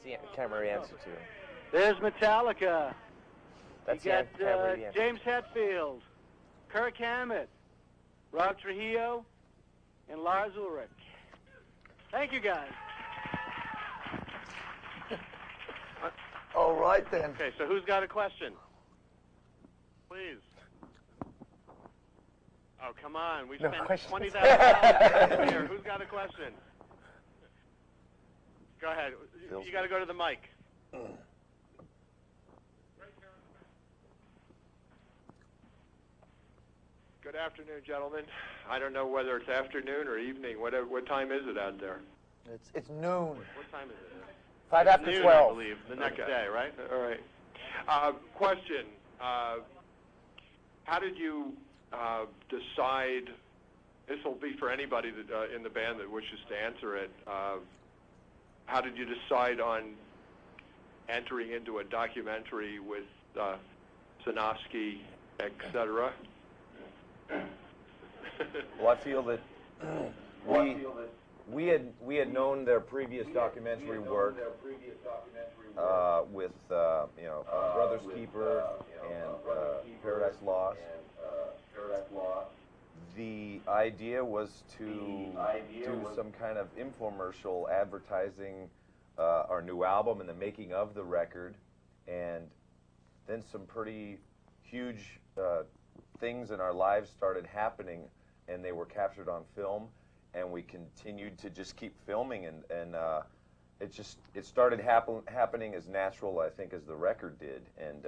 the camera answer to. There's Metallica. That's you got the camera answer. James Hetfield, Kirk Hammett, Rob Trujillo, and Lars Ulrich. Thank you, guys. All right, then. Okay, so who's got a question? Please. Oh, come on. We've spent $20,000 here. Who's got a question? Go ahead. You got to go to the mic. Good afternoon, gentlemen. I don't know whether it's afternoon or evening. What time is it out there? It's noon. What time is it? 5 after noon, 12. I believe, the next day, right? All right. Question. How did you decide, this will be for anybody that, in the band that wishes to answer it, how did you decide on entering into a documentary with Sanofsky, etc.? Well, I feel that we had known their previous documentary work with Brother's Keeper and Paradise Lost. The idea was to do some kind of infomercial advertising our new album and the making of the record, and then some pretty huge things in our lives started happening, and they were captured on film, and we continued to just keep filming, and it started happening as natural, I think, as the record did, and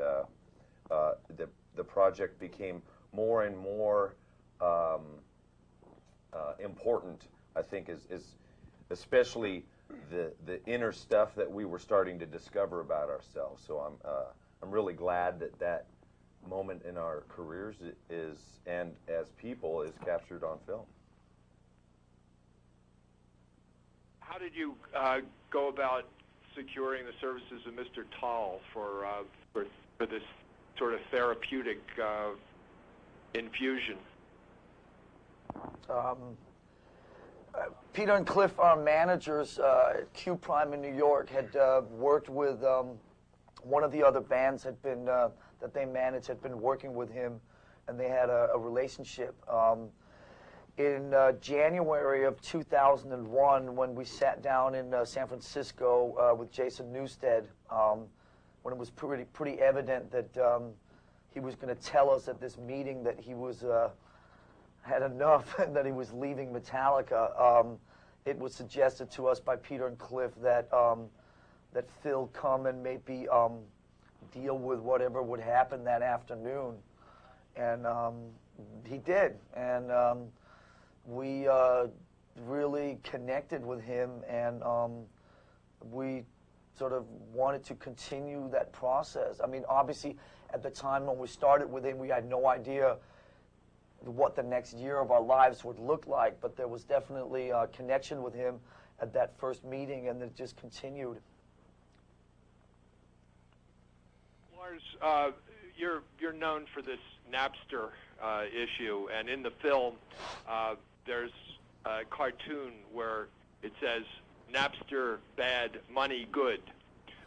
the project became more and more important, I think, is especially the inner stuff that we were starting to discover about ourselves. So I'm really glad that moment in our careers is, and as people, is captured on film. How did you go about securing the services of Mr. Towle for this sort of therapeutic infusion? Peter and Cliff, our managers at Q Prime in New York, had worked with one of the other bands that they managed, had been working with him, and they had a relationship. In January of 2001, when we sat down in San Francisco with Jason Newsted, when it was pretty evident that he was going to tell us at this meeting that he was had enough and that he was leaving Metallica, it was suggested to us by Peter and Cliff that that Phil come and maybe deal with whatever would happen that afternoon, and he did, and we really connected with him, and we sort of wanted to continue that process. I mean, obviously, at the time when we started with him, we had no idea what the next year of our lives would look like, but there was definitely a connection with him at that first meeting, and it just continued. Lars, you're known for this Napster issue, and in the film, there's a cartoon where it says, Napster bad, money good.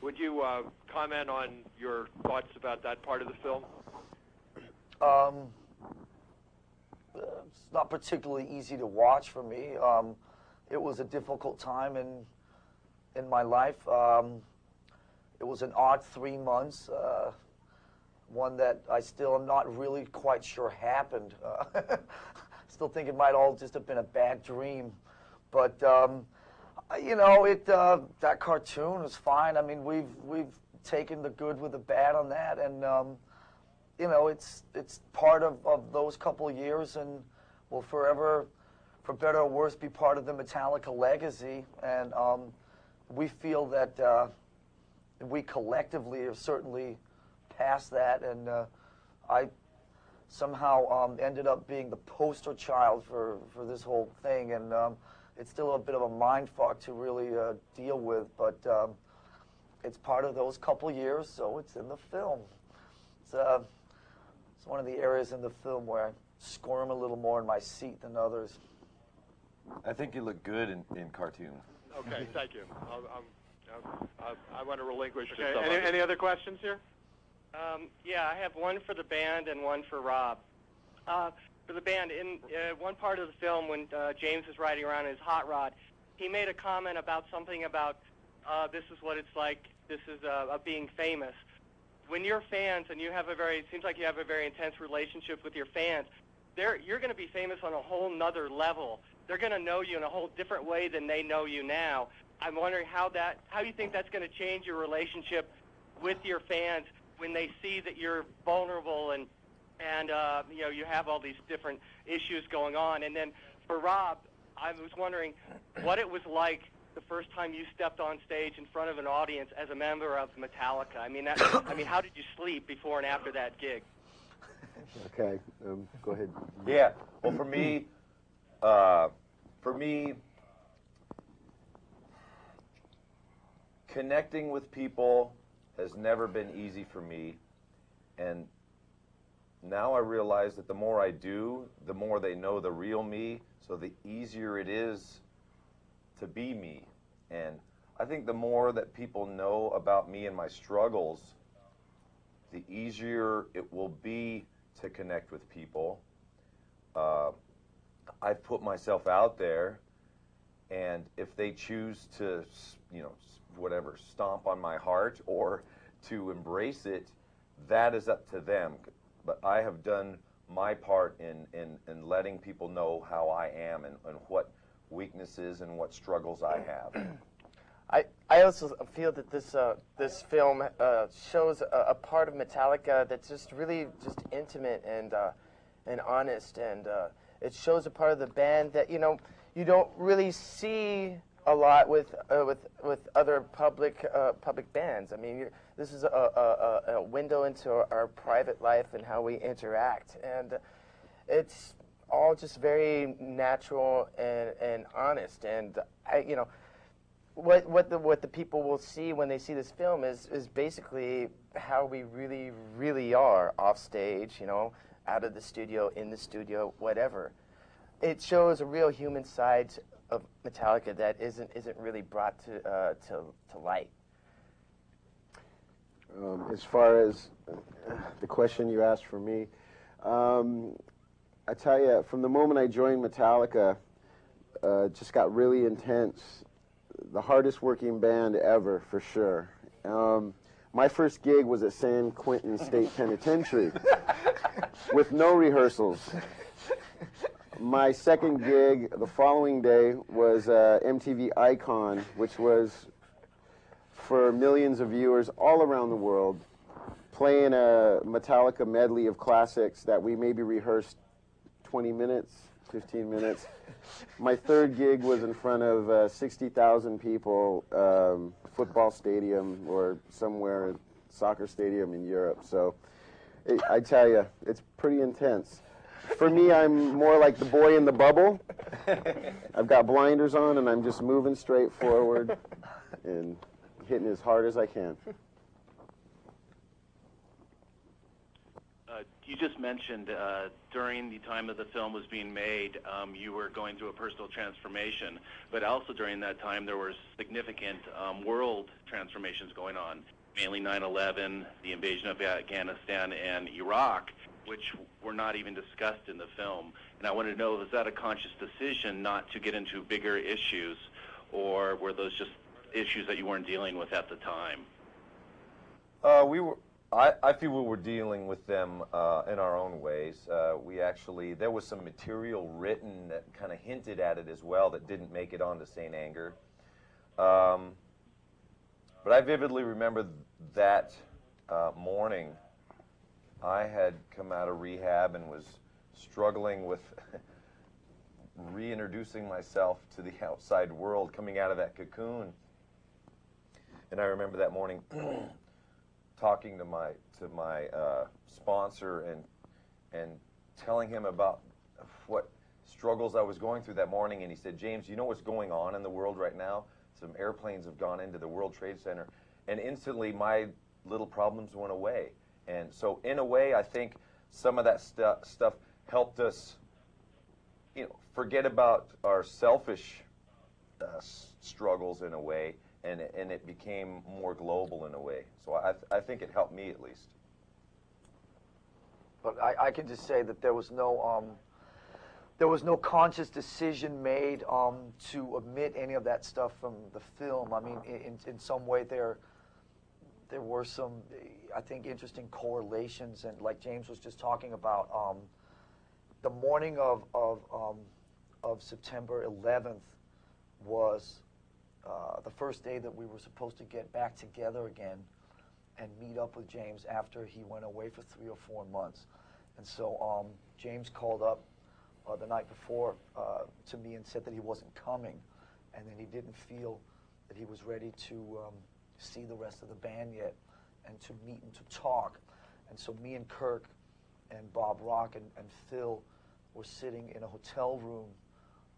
Would you comment on your thoughts about that part of the film? It's not particularly easy to watch for me. It was a difficult time in my life. It was an odd 3 months, one that I still am not really quite sure happened. Still think it might all just have been a bad dream. But, you know, that cartoon is fine. I mean, we've taken the good with the bad on that, and you know, it's part of those couple of years, and will forever, for better or worse, be part of the Metallica legacy. And we feel that we collectively have certainly passed that, and I somehow ended up being the poster child for this whole thing, and it's still a bit of a mind fuck to really deal with, but it's part of those couple years, so it's in the film. It's one of the areas in the film where I squirm a little more in my seat than others. I think you look good in cartoon. Okay, thank you. I want to relinquish to Okay. someone. Any other questions here? Yeah, I have one for the band and one for Rob. For the band, in one part of the film when James is riding around in his hot rod, he made a comment about something about this is what it's like, this is being famous. When you're fans and you have it seems like you have a very intense relationship with your fans, you're going to be famous on a whole nother level. They're going to know you in a whole different way than they know you now. I'm wondering how you think that's going to change your relationship with your fans when they see that you're vulnerable and you know, you have all these different issues going on. And then for Rob, I was wondering what it was like the first time you stepped on stage in front of an audience as a member of Metallica. I mean, how did you sleep before and after that gig? Okay, go ahead. Yeah. Well, for me, connecting with people has never been easy for me, and now I realize that the more I do, the more they know the real me, so the easier it is to be me. And I think the more that people know about me and my struggles, the easier it will be to connect with people. I've put myself out there, and if they choose to, you know, whatever, stomp on my heart or to embrace it, that is up to them. But I have done my part in letting people know how I am and what weaknesses and what struggles I have. I also feel that this film shows a part of Metallica that's just really just intimate and honest, and it shows a part of the band that, you know, you don't really see a lot with other public bands. I mean, this is a window into our private life and how we interact, and it's all just very natural and honest. And you know, what the people will see when they see this film is basically how we really are off stage. You know, out of the studio, in the studio, whatever. It shows a real human side of Metallica that isn't really brought to light. As far as the question you asked for me, I tell you, from the moment I joined Metallica, just got really intense. The hardest working band ever, for sure. My first gig was at San Quentin State Penitentiary with no rehearsals. My second gig the following day was MTV Icon, which was for millions of viewers all around the world, playing a Metallica medley of classics that we maybe rehearsed 20 minutes, 15 minutes. My third gig was in front of 60,000 people, football stadium or somewhere, soccer stadium in Europe. So I tell you, it's pretty intense. For me, I'm more like the boy in the bubble. I've got blinders on, and I'm just moving straight forward and hitting as hard as I can. You just mentioned during the time that the film was being made, you were going through a personal transformation, but also during that time there were significant world transformations going on, mainly 9/11, the invasion of Afghanistan and Iraq, which were not even discussed in the film. And I wanted to know, was that a conscious decision not to get into bigger issues, or were those just issues that you weren't dealing with at the time? I feel we were dealing with them in our own ways. There was some material written that kind of hinted at it as well that didn't make it onto St. Anger. But I vividly remember that morning. I had come out of rehab and was struggling with reintroducing myself to the outside world, coming out of that cocoon. And I remember that morning talking to my sponsor and telling him about what struggles I was going through that morning. And he said, "James, you know what's going on in the world right now? Some airplanes have gone into the World Trade Center." And instantly my little problems went away. And so in a way, I think some of that stuff helped us, forget about our selfish struggles in a way, and it became more global in a way. So I think it helped me at least. But I can just say that there was no conscious decision made to omit any of that stuff from the film. I mean, in some way there were some, I think, interesting correlations, and like James was just talking about, the morning of September 11th was the first day that we were supposed to get back together again and meet up with James after he went away for 3 or 4 months. And so James called up the night before to me and said that he wasn't coming, and then he didn't feel that he was ready to see the rest of the band yet and to meet and to talk. And so me and Kirk and Bob Rock and Phil were sitting in a hotel room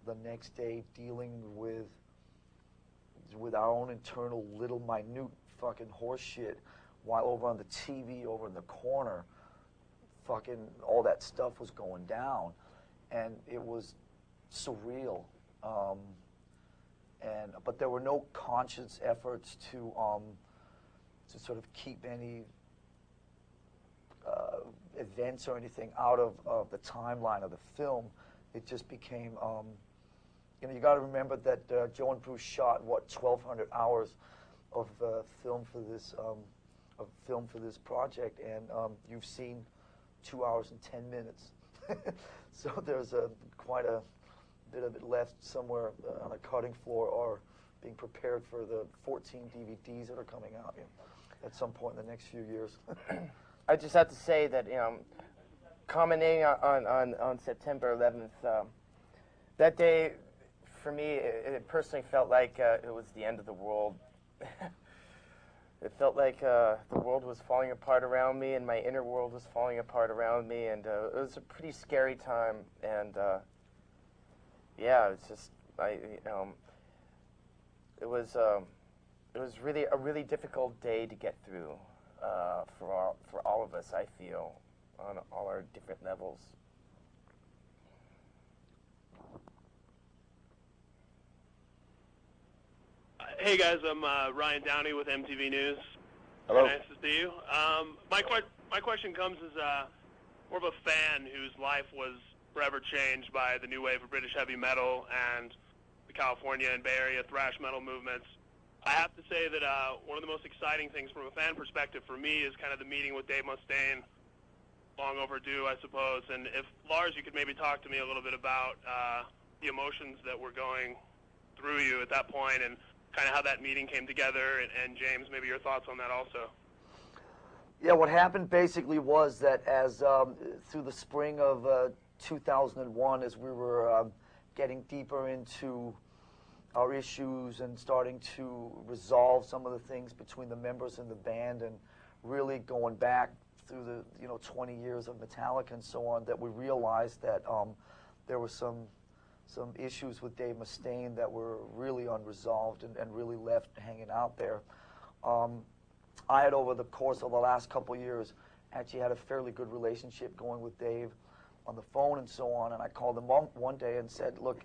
the next day dealing with our own internal little minute fucking horse shit, while over on the TV over in the corner fucking all that stuff was going down, and it was surreal. But there were no conscious efforts to sort of keep any events or anything out of the timeline of the film. It just became, you got to remember that Joe and Bruce shot 1,200 hours of film for this project, and you've seen 2 hours and 10 minutes. So there's quite a bit of it left somewhere on a cutting floor or being prepared for the 14 DVDs that are coming out at some point in the next few years. I just have to say that, commenting on September 11th, that day, for me, it personally felt like it was the end of the world. It felt like the world was falling apart around me, and my inner world was falling apart around me, and it was a pretty scary time. And yeah, it's just it was really a really difficult day to get through for all of us, I feel, on all our different levels. Hey guys, I'm Ryan Downey with MTV News. Hello. Nice to see you. My question comes as more of a fan whose life was forever changed by the new wave of British heavy metal and the California and Bay Area thrash metal movements. I have to say that one of the most exciting things from a fan perspective for me is kind of the meeting with Dave Mustaine. Long overdue, I suppose. And if, Lars, you could maybe talk to me a little bit about the emotions that were going through you at that point, and kind of how that meeting came together, and James, maybe your thoughts on that also. Yeah, what happened basically was that as through the spring of 2001, as we were getting deeper into our issues and starting to resolve some of the things between the members in the band, and really going back through the 20 years of Metallica and so on, that we realized that there were some issues with Dave Mustaine that were really unresolved and really left hanging out there. I had, over the course of the last couple of years, actually had a fairly good relationship going with Dave on the phone and so on, and I called him one day and said, look,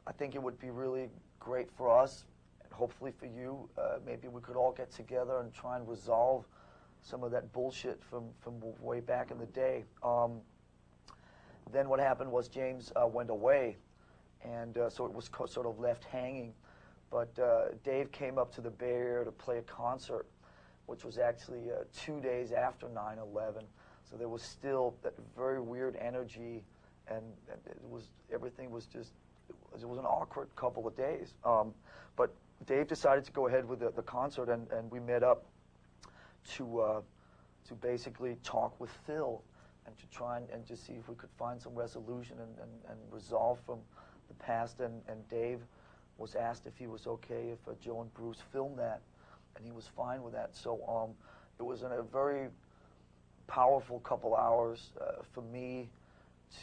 I think it would be really great for us, and hopefully for you, maybe we could all get together and try and resolve some of that bullshit from way back in the day. Then what happened was James went away, and so it was sort of left hanging. But Dave came up to the Bay Area to play a concert, which was actually 2 days after 9/11. So there was still that very weird energy, and everything was just, it was an awkward couple of days. But Dave decided to go ahead with the concert, and we met up to basically talk with Phil and to try and just see if we could find some resolution and resolve from the past. And Dave was asked if he was okay if Joe and Bruce filmed that, and he was fine with that. So it was a very powerful couple hours for me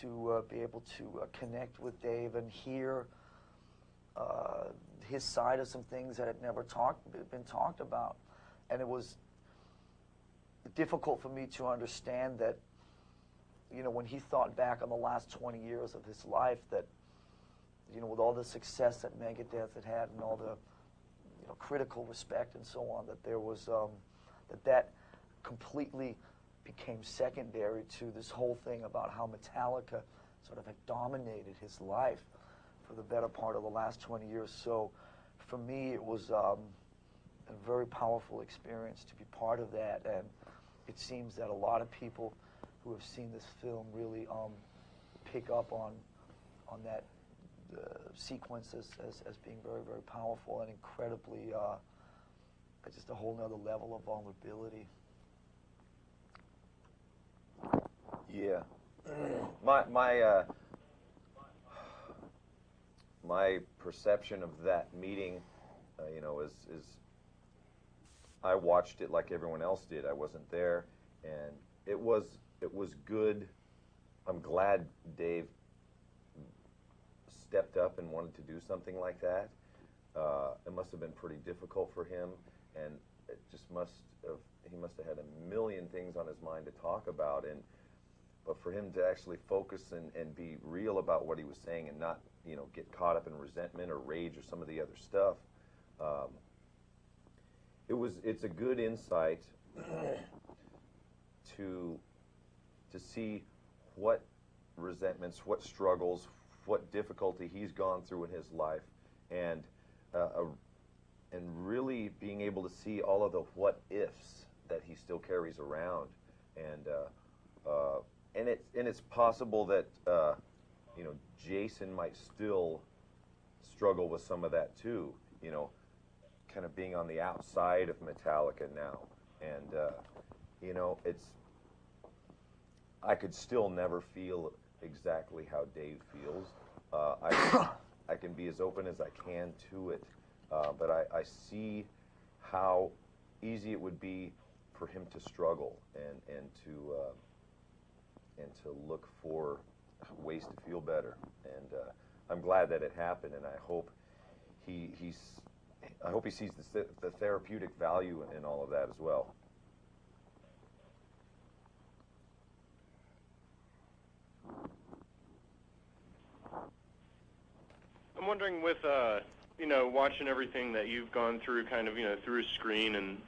to be able to connect with Dave and hear his side of some things that had never been talked about. And it was difficult for me to understand that, when he thought back on the last 20 years of his life, that, with all the success that Megadeth had and all the, critical respect and so on, that there was that completely became secondary to this whole thing about how Metallica sort of had dominated his life for the better part of the last 20 years. So for me, it was a very powerful experience to be part of that, and it seems that a lot of people who have seen this film really pick up on that sequence as being very, very powerful and incredibly just a whole nother level of vulnerability. Yeah. My perception of that meeting, is I watched it like everyone else did. I wasn't there, and it was good. I'm glad Dave stepped up and wanted to do something like that. It must have been pretty difficult for him, and it just he must have had a million things on his mind to talk about, but for him to actually focus and be real about what he was saying and not, get caught up in resentment or rage or some of the other stuff, it's a good insight to see what resentments, what struggles, what difficulty he's gone through in his life, and really being able to see all of the what ifs that he still carries around, and it's possible that Jason might still struggle with some of that too, kind of being on the outside of Metallica now, and I could still never feel exactly how Dave feels. I can be as open as I can to it, but I see how easy it would be for him to struggle and to look for ways to feel better. And I'm glad that it happened, and I hope he sees the therapeutic value in all of that as well. I'm wondering, with watching everything that you've gone through, kind of through a screen, and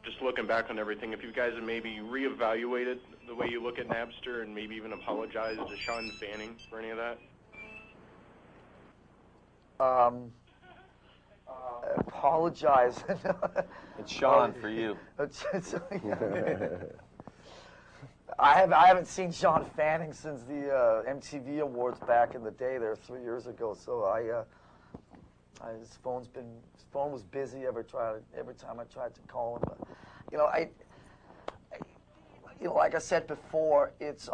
just looking back on everything, if you guys have maybe reevaluated the way you look at Napster and maybe even apologized to Sean Fanning for any of that. Apologize. It's Sean for you. I haven't seen Sean Fanning since the MTV Awards back in the day there 3 years ago. So his phone was busy every time I tried to call him. But like I said before, it's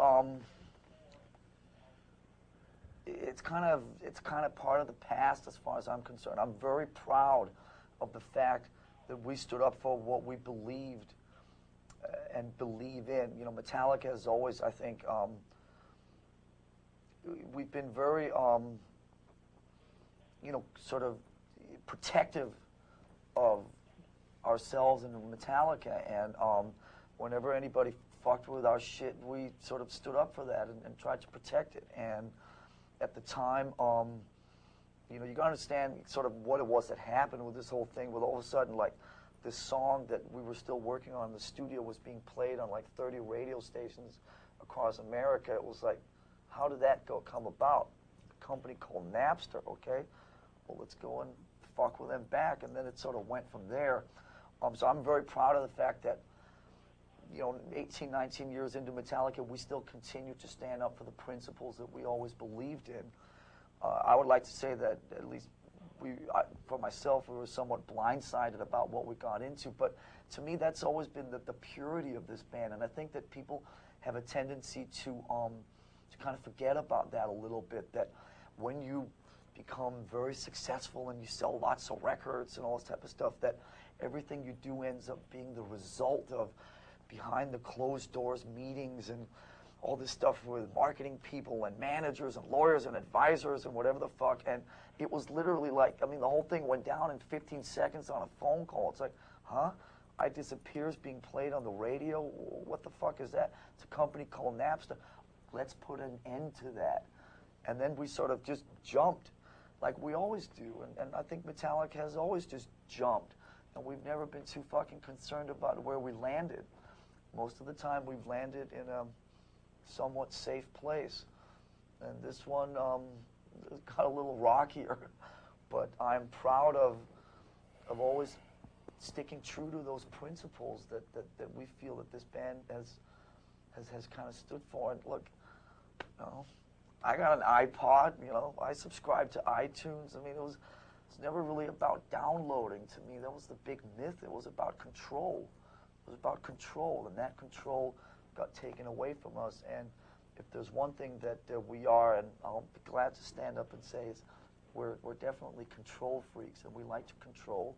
kind of part of the past as far as I'm concerned. I'm very proud of the fact that we stood up for what we believed and believe in. Metallica has always, I think, we've been very, sort of protective of ourselves and Metallica, and whenever anybody fucked with our shit, we sort of stood up for that and tried to protect it. And at the time, you gotta understand sort of what it was that happened with this whole thing, with all of a sudden, like, this song that we were still working on in the studio was being played on like 30 radio stations across America. It was like, how did that come about? A company called Napster, okay? Well, let's go and fuck with them back, and then it sort of went from there. So I'm very proud of the fact that, 18, 19 years into Metallica, we still continue to stand up for the principles that we always believed in. I would like to say that at least for myself, we were somewhat blindsided about what we got into, but to me, that's always been the purity of this band, and I think that people have a tendency to kind of forget about that a little bit, that when you become very successful and you sell lots of records and all this type of stuff, that everything you do ends up being the result of behind the closed doors meetings and all this stuff with marketing people and managers and lawyers and advisors and whatever the fuck. And it was literally like, the whole thing went down in 15 seconds on a phone call. It's like, huh? I Disappear's being played on the radio? What the fuck is that? It's a company called Napster. Let's put an end to that. And then we sort of just jumped. like we always do, and I think Metallica has always just jumped, and we've never been too fucking concerned about where we landed. Most of the time we've landed in a somewhat safe place, and this one got a little rockier, but I'm proud of always sticking true to those principles that we feel that this band has kind of stood for. And look, you know, I got an iPod, you know, I subscribe to iTunes. I mean, it's never really about downloading to me. That was the big myth. It was about control. It was about control, and that control got taken away from us. And if there's one thing that we are, and I'll be glad to stand up and say, is we're definitely control freaks, and we like to control,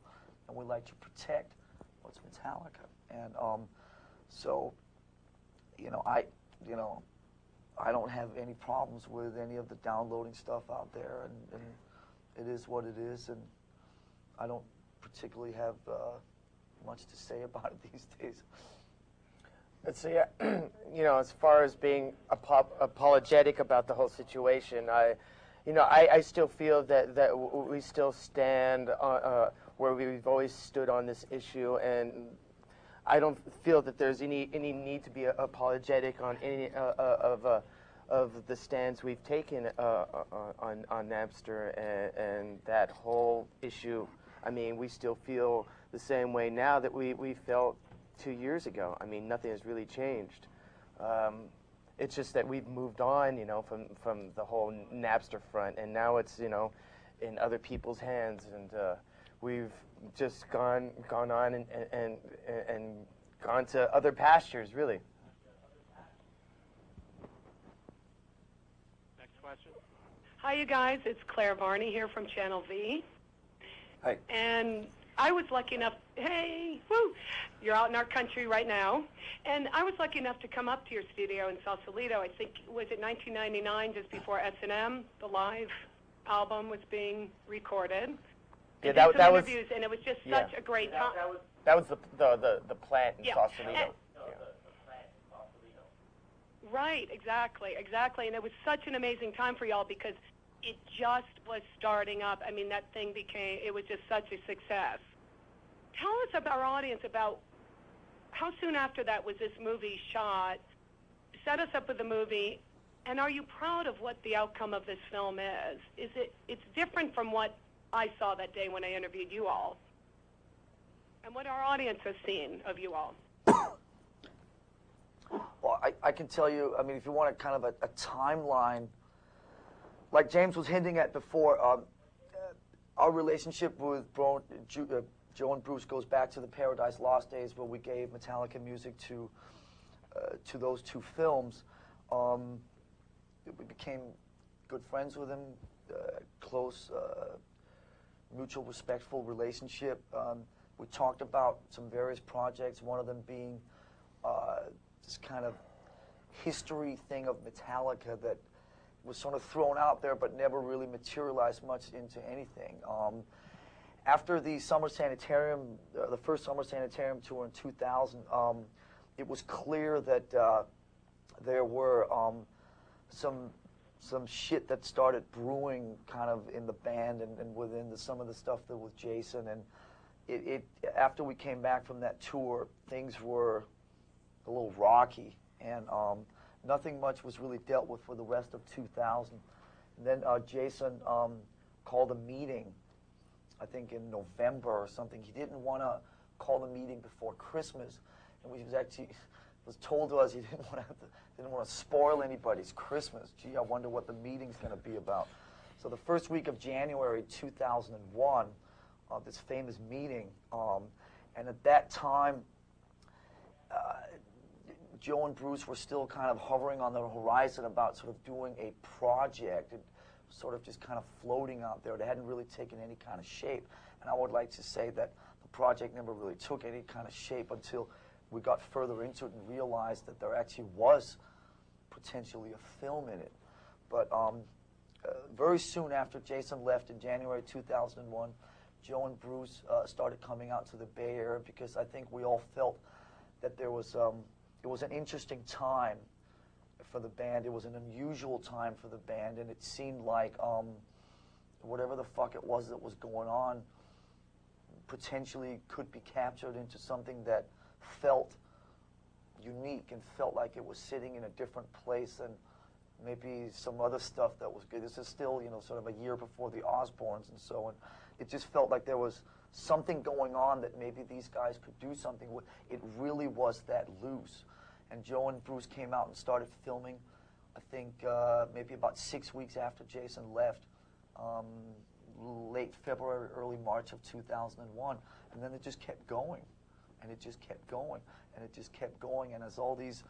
and we like to protect what's Metallica. And so, you know, I don't have any problems with any of the downloading stuff out there, and it is what it is, and I don't particularly have much to say about it these days. So yeah, you know, as far as being apologetic about the whole situation, I still feel that we still stand where we've always stood on this issue, and I don't feel that there's any need to be apologetic on any of the stands we've taken on Napster and that whole issue. I mean, we still feel the same way now that we felt 2 years ago. I mean, nothing has really changed. It's just that we've moved on, you know, from the whole Napster front, and now it's, you know, in other people's hands, and we've just gone on and gone to other pastures, really. Next question. Hi, you guys. It's Claire Varney here from Channel V. Hi. And I was lucky enough, hey, woo, you're out in our country right now, and I was lucky enough to come up to your studio in Sausalito. I think, was it 1999, just before S&M, the live album was being recorded. Yeah, that was interviews, and it was just such a great time. That was the plant in Sausalito. Right, exactly, and it was such an amazing time for y'all because it just was starting up. I mean, that thing it was just such a success. Tell us about our audience about how soon after that was this movie shot, set us up with the movie, and are you proud of what the outcome of this film is? It's different from what I saw that day when I interviewed you all, and what our audience has seen of you all. Well, I can tell you, I mean, if you want kind of a timeline, like James was hinting at before, our relationship with Joe and Bruce goes back to the Paradise Lost days, where we gave Metallica music to those two films. We became good friends with him, close, mutual, respectful relationship. We talked about some various projects, one of them being this kind of history thing of Metallica that was sort of thrown out there but never really materialized much into anything. After the Summer Sanitarium, the first Summer Sanitarium tour in 2000, it was clear that there were some shit that started brewing kind of in the band and within some of the stuff that was Jason. And it after we came back from that tour, things were a little rocky, and nothing much was really dealt with for the rest of 2000. And then Jason called a meeting, I think in November or something. He didn't want to call the meeting before Christmas, and we was told to us he didn't want to spoil anybody's Christmas. Gee, I wonder what the meeting's going to be about. So the first week of January 2001, this famous meeting, and at that time, Joe and Bruce were still kind of hovering on the horizon about sort of doing a project. It was sort of just kind of floating out there. It hadn't really taken any kind of shape. And I would like to say that the project never really took any kind of shape until we got further into it and realized that there actually was potentially a film in it. But very soon after Jason left in January 2001, Joe and Bruce started coming out to the Bay Area because I think we all felt that there was it was an interesting time for the band. It was an unusual time for the band, and it seemed like whatever the fuck it was that was going on potentially could be captured into something that felt unique and felt like it was sitting in a different place than maybe some other stuff that was good. This is still, you know, sort of a year before the Osbournes and so on. It just felt like there was something going on that maybe these guys could do something with. It really was that loose. And Joe and Bruce came out and started filming, I think maybe about 6 weeks after Jason left, late February, early March of 2001. And then it just kept going. And it just kept going. And it just kept going. And as all these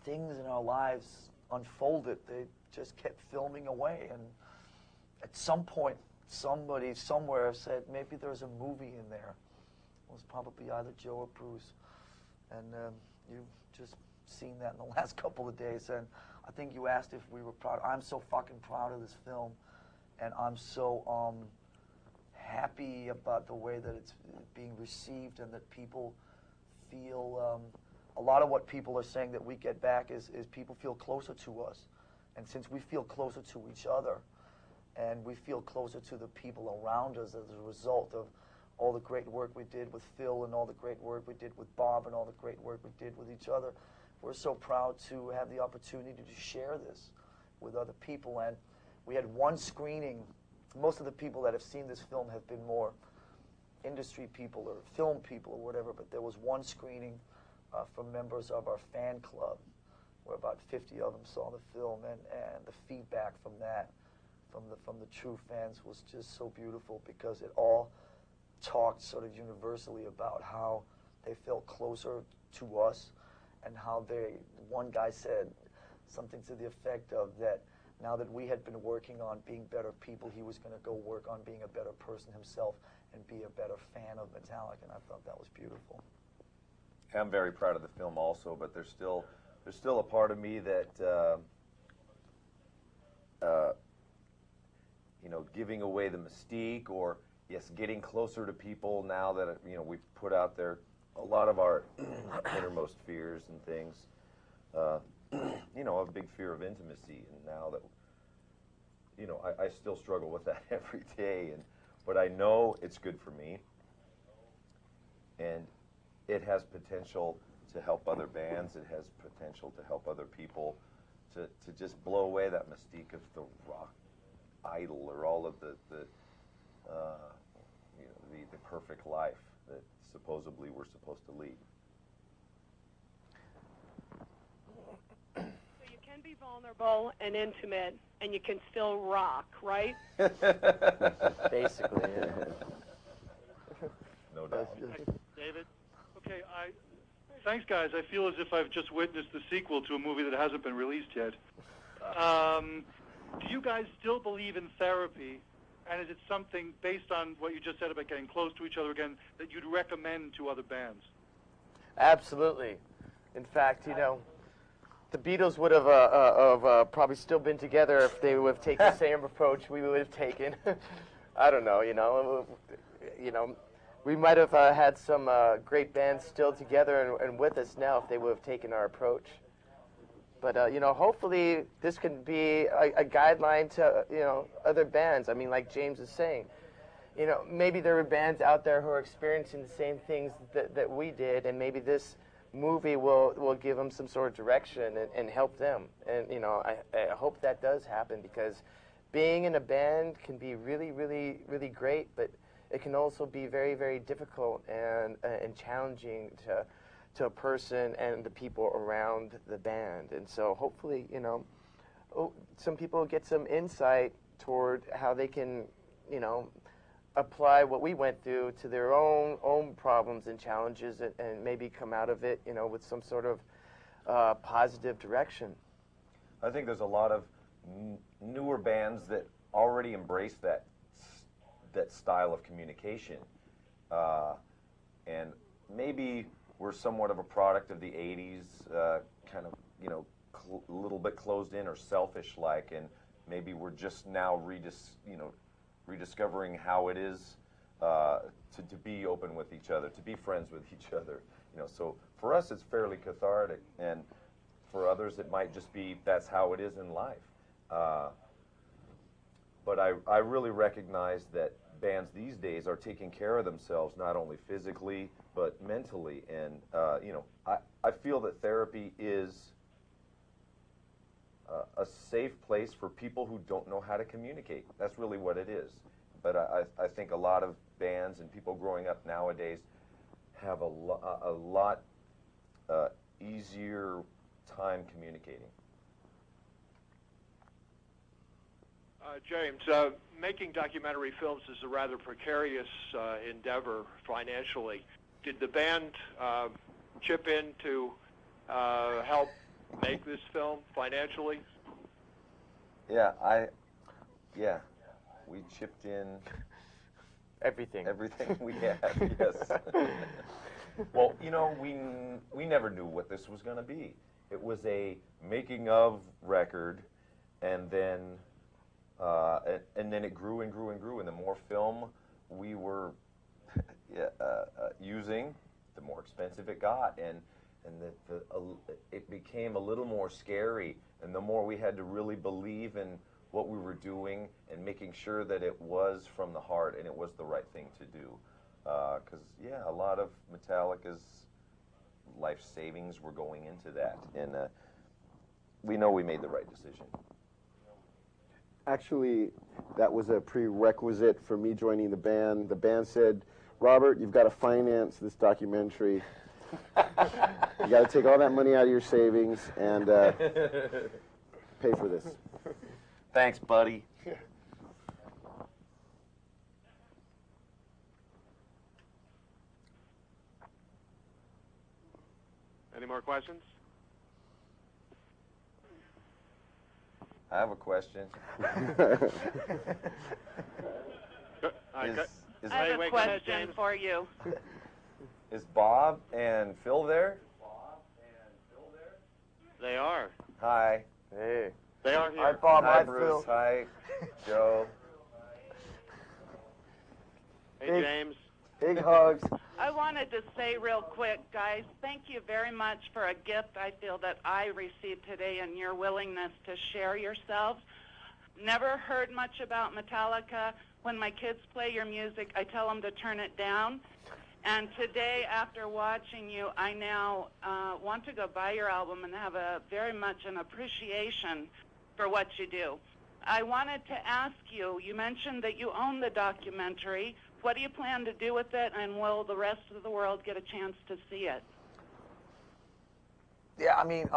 things in our lives unfolded, they just kept filming away. And at some point, somebody somewhere said, maybe there's a movie in there. It was probably either Joe or Bruce. And you've just seen that in the last couple of days. And I think you asked if we were proud. I'm so fucking proud of this film. And I'm so happy about the way that it's being received and that people feel, a lot of what people are saying that we get back is people feel closer to us. And since we feel closer to each other, and we feel closer to the people around us as a result of all the great work we did with Phil and all the great work we did with Bob and all the great work we did with each other, we're so proud to have the opportunity to share this with other people. And we had one screening. Most of the people that have seen this film have been more industry people or film people or whatever, but there was one screening from members of our fan club where about 50 of them saw the film, and the feedback from that, from the true fans, was just so beautiful, because it all talked sort of universally about how they felt closer to us, and how one guy said something to the effect of that now that we had been working on being better people, he was going to go work on being a better person himself and be a better fan of Metallica, and I thought that was beautiful. I'm very proud of the film also, but there's still a part of me that you know, giving away the mystique, or yes, getting closer to people now that, you know, we've put out there a lot of our innermost fears and things. You know, a big fear of intimacy, and now that, you know, I still struggle with that every day, but I know it's good for me, and it has potential to help other bands. It has potential to help other people to just blow away that mystique of the rock idol, or all of the you know, the perfect life that supposedly we're supposed to lead. So you can be vulnerable and intimate, and you can still rock, right? Basically, yeah. No doubt. David? Okay, thanks, guys. I feel as if I've just witnessed the sequel to a movie that hasn't been released yet. Do you guys still believe in therapy? And is it something, based on what you just said about getting close to each other again, that you'd recommend to other bands? Absolutely. In fact, you know, the Beatles would have probably still been together if they would have taken the same approach we would have taken. I don't know, you know. We might have had some great bands still together and with us now if they would have taken our approach. But, you know, hopefully this can be a guideline to, you know, other bands. I mean, like James is saying, you know, maybe there are bands out there who are experiencing the same things that we did, and maybe this movie will give them some sort of direction and help them. And, you know, I hope that does happen, because being in a band can be really, really, really great, but it can also be very, very difficult and challenging to a person and the people around the band. And so hopefully, you know, some people get some insight toward how they can, you know, apply what we went through to their own problems and challenges, and maybe come out of it, you know, with some sort of positive direction. I think there's a lot of newer bands that already embrace that style of communication, and maybe we're somewhat of a product of the 80s, kind of, you know, a little bit closed in or selfish-like, and maybe we're just now rediscovering how it is to be open with each other, to be friends with each other. You know, so for us it's fairly cathartic, and for others it might just be that's how it is in life. but I really recognize that bands these days are taking care of themselves, not only physically, but mentally. And, you know, I feel that therapy is a safe place for people who don't know how to communicate. That's really what it is. But I think a lot of bands and people growing up nowadays have a lot easier time communicating. James, making documentary films is a rather precarious endeavor financially. Did the band chip in to help make this film financially? Yeah, we chipped in everything we had. Yes. Well, you know, we never knew what this was going to be. It was a making of record, and then it grew and grew and grew, and the more film we were using, the more expensive it got, and it became a little more scary, and the more we had to really believe in what we were doing and making sure that it was from the heart and it was the right thing to do. Because, a lot of Metallica's life savings were going into that, and we know we made the right decision. Actually, that was a prerequisite for me joining the band. The band said, Robert, you've got to finance this documentary. You got to take all that money out of your savings and pay for this. Thanks, buddy. Any more questions? I have a question. I have a question for you. Is Bob and Phil there? They are. Hi. Hey. They are here. Hi, Bob. Hi, Hi, Bruce. Phil. Hi, Joe. Hey, James. Big hugs. I wanted to say real quick, guys, thank you very much for a gift I feel that I received today and your willingness to share yourselves. Never heard much about Metallica. When my kids play your music, I tell them to turn it down. And today, after watching you, I now want to go buy your album and have very much an appreciation for what you do. I wanted to ask you, you mentioned that you own the documentary. What do you plan to do with it, and will the rest of the world get a chance to see it? Yeah, I mean,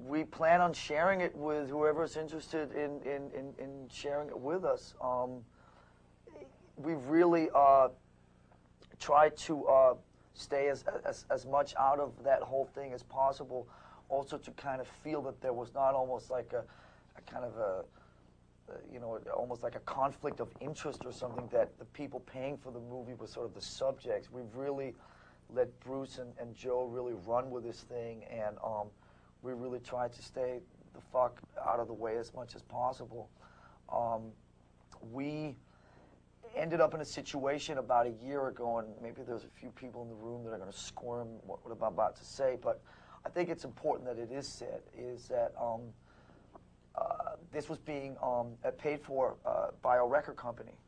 we plan on sharing it with whoever's interested in sharing it with us. We've really tried to stay as much out of that whole thing as possible, also to kind of feel that there was not almost like a kind of almost like a conflict of interest or something, that the people paying for the movie were sort of the subjects. We've really let Bruce and Joe really run with this thing, and we really tried to stay the fuck out of the way as much as possible. We ended up in a situation about a year ago, and maybe there's a few people in the room that are going to squirm what I'm about to say, but I think it's important that it is said, is that this was being paid for by a record company,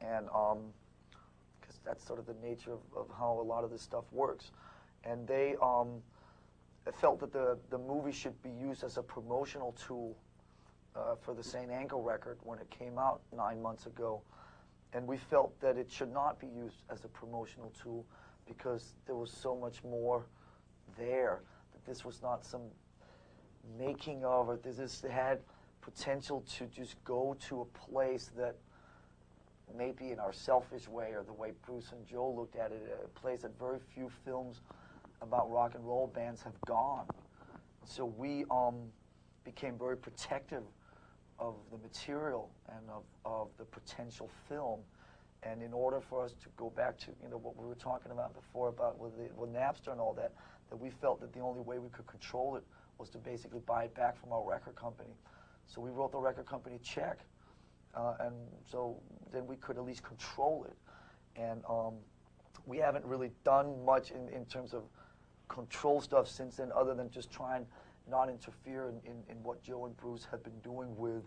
and because that's sort of the nature of how a lot of this stuff works. And they felt that the movie should be used as a promotional tool for the St. Anger record when it came out 9 months ago. And we felt that it should not be used as a promotional tool because there was so much more there, that this was not some making of, or this had potential to just go to a place that maybe in our selfish way, or the way Bruce and Joe looked at it, a place that very few films about rock and roll bands have gone. So we became very protective of the material and of the potential film. And in order for us to go back to what we were talking about before about with Napster and all that we felt that the only way we could control it was to basically buy it back from our record company. So we wrote the record company a check, and so then we could at least control it. And we haven't really done much in terms of control stuff since then, other than just try and not interfere in what Joe and Bruce have been doing with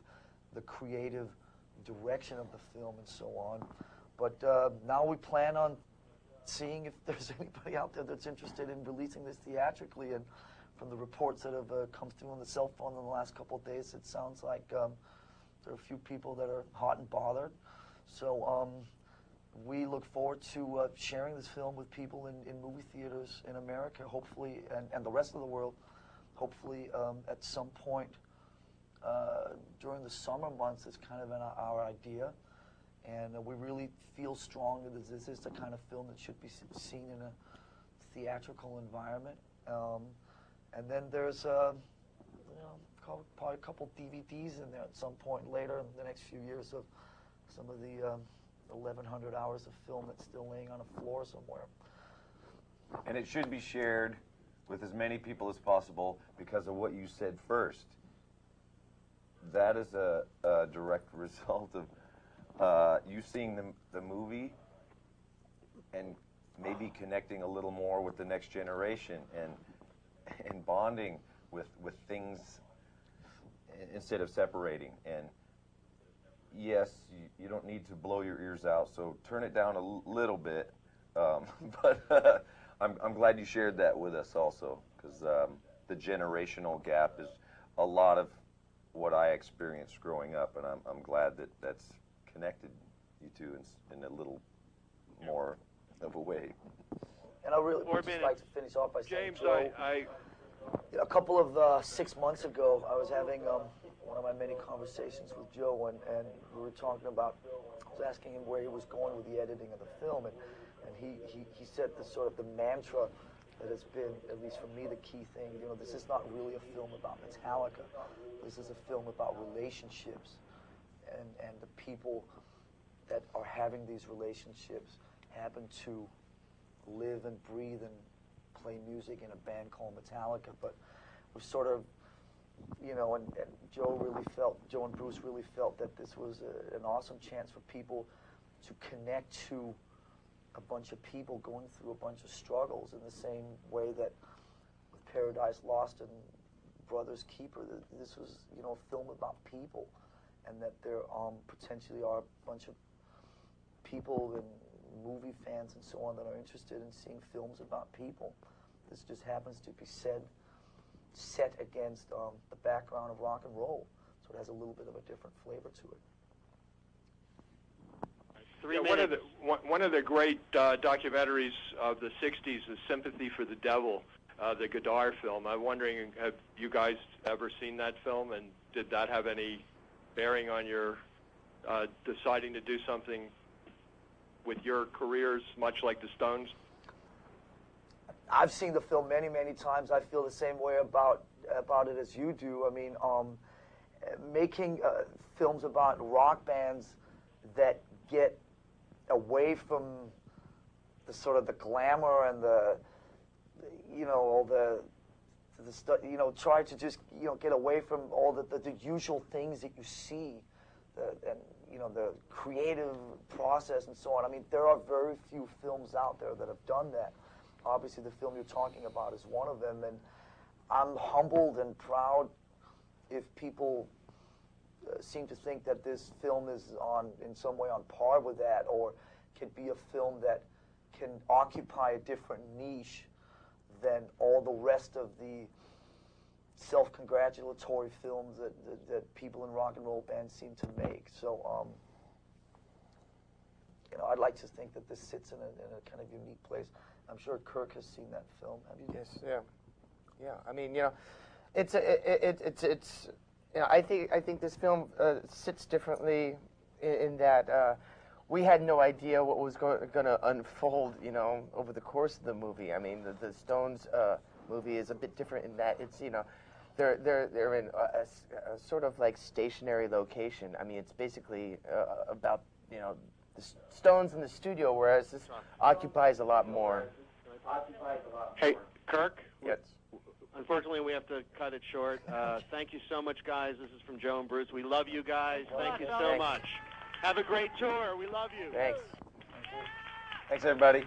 the creative direction of the film and so on. But now we plan on seeing if there's anybody out there that's interested in releasing this theatrically. And from the reports that have come through on the cell phone in the last couple of days, it sounds like there are a few people that are hot and bothered. So we look forward to sharing this film with people in movie theaters in America, hopefully, and the rest of the world, hopefully at some point during the summer months is kind of our idea. And we really feel strongly that this is the kind of film that should be seen in a theatrical environment. And then there's probably a couple DVDs in there at some point later in the next few years of some of the 1,100 hours of film that's still laying on a floor somewhere. And it should be shared with as many people as possible because of what you said first. That is a direct result of you seeing the movie and maybe connecting a little more with the next generation and bonding with things instead of separating. And yes, you don't need to blow your ears out, so turn it down a little bit. But I'm glad you shared that with us also, because the generational gap is a lot of what I experienced growing up, and I'm glad that that's connected you two in a little more of a way. And I really would just like to finish off by saying, James, Joe, I a couple of 6 months ago, I was having one of my many conversations with Joe, and we were talking about, I was asking him where he was going with the editing of the film, and he said the sort of the mantra that has been, at least for me, the key thing, this is not really a film about Metallica. This is a film about relationships, and the people that are having these relationships happen to live and breathe and play music in a band called Metallica. But we sort of, and Joe and Bruce really felt that this was an awesome chance for people to connect to a bunch of people going through a bunch of struggles in the same way that with Paradise Lost and Brothers Keeper, this was, a film about people, and that there potentially are a bunch of people and movie fans and so on that are interested in seeing films about people. This just happens to be set against the background of rock and roll, so it has a little bit of a different flavor to it. One of the great documentaries of the 60s is Sympathy for the Devil, the Godard film. I'm wondering, have you guys ever seen that film, and did that have any bearing on your deciding to do something with your careers, much like the Stones? I've seen the film many, many times. I feel the same way about it as you do. I mean, making films about rock bands that get away from the sort of the glamour and all the stuff, try to just, get away from all the usual things that you see, and the creative process and so on. I mean, there are very few films out there that have done that. Obviously, the film you're talking about is one of them, and I'm humbled and proud if people seem to think that this film is in some way on par with that, or can be a film that can occupy a different niche than all the rest of the self-congratulatory films that people in rock and roll bands seem to make. So, I'd like to think that this sits in a kind of unique place. I'm sure Kirk has seen that film. Have you? Yes. Yeah. I mean, it's I think this film sits differently in that we had no idea what was going to unfold, over the course of the movie. I mean, the Stones movie is a bit different in that it's, they're in a sort of like stationary location. I mean, it's basically about, the Stones in the studio, whereas this occupies a lot more. Hey, Kirk? Yes. Unfortunately, we have to cut it short. Thank you so much, guys. This is from Joe and Bruce. We love you guys. Thank you so much. Have a great tour. We love you. Thanks. Thanks, everybody.